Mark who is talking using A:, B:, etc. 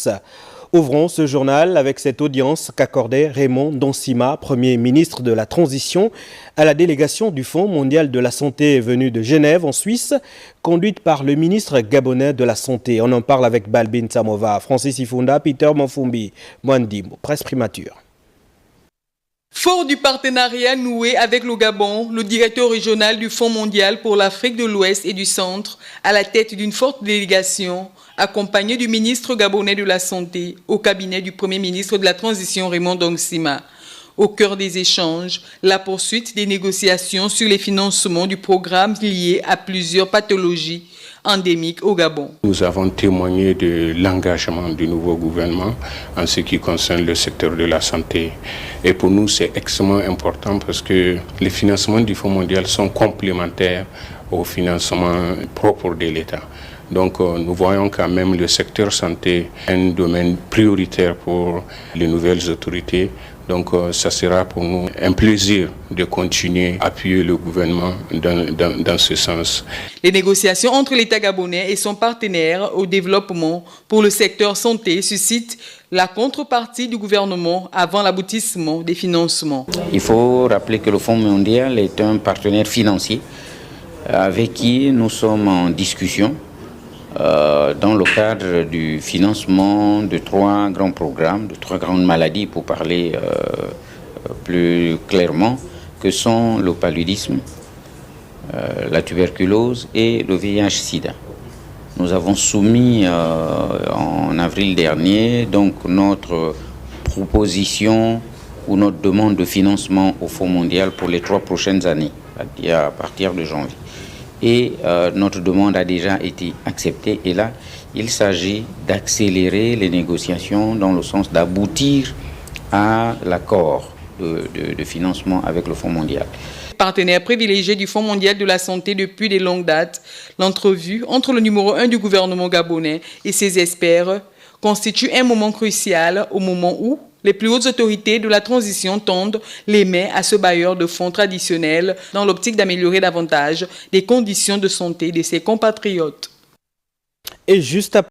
A: France. Ouvrons ce journal avec cette audience qu'accordait Raymond Donsima, Premier ministre de la Transition, à la délégation du Fonds mondial de la Santé venue de Genève en Suisse, conduite par le ministre gabonais de la Santé. On en parle avec Balbin Samova, Francis Ifunda, Peter Manfumbi, Mwandi, presse primature.
B: Fort du partenariat noué avec le Gabon, le directeur régional du Fonds mondial pour l'Afrique de l'Ouest et du Centre, à la tête d'une forte délégation, accompagné du ministre gabonais de la Santé, au cabinet du Premier ministre de la Transition Raymond Donsima. Au cœur des échanges, la poursuite des négociations sur les financements du programme lié à plusieurs pathologies endémiques au Gabon.
C: Nous avons témoigné de l'engagement du nouveau gouvernement en ce qui concerne le secteur de la santé. Et pour nous, c'est extrêmement important parce que les financements du Fonds mondial sont complémentaires au financement propre de l'État. Donc nous voyons quand même le secteur santé un domaine prioritaire pour les nouvelles autorités. Donc ça sera pour nous un plaisir de continuer à appuyer le gouvernement dans ce sens.
B: Les négociations entre l'État gabonais et son partenaire au développement pour le secteur santé suscitent la contrepartie du gouvernement avant l'aboutissement des financements.
D: Il faut rappeler que le Fonds mondial est un partenaire financier avec qui nous sommes en discussion dans le cadre du financement de 3 grands programmes, de 3 grandes maladies pour parler plus clairement, que sont le paludisme, la tuberculose et le VIH-Sida. Nous avons soumis en avril dernier donc notre proposition ou notre demande de financement au Fonds mondial pour les 3 prochaines années, à partir de janvier. Et notre demande a déjà été acceptée. Et là, il s'agit d'accélérer les négociations dans le sens d'aboutir à l'accord de financement avec le Fonds mondial.
B: Partenaire privilégié du Fonds mondial de la santé depuis de longues dates, l'entrevue entre le numéro 1 du gouvernement gabonais et ses experts constitue un moment crucial au moment où les plus hautes autorités de la transition tendent les mains à ce bailleur de fonds traditionnel dans l'optique d'améliorer davantage les conditions de santé de ses compatriotes.
A: Et juste après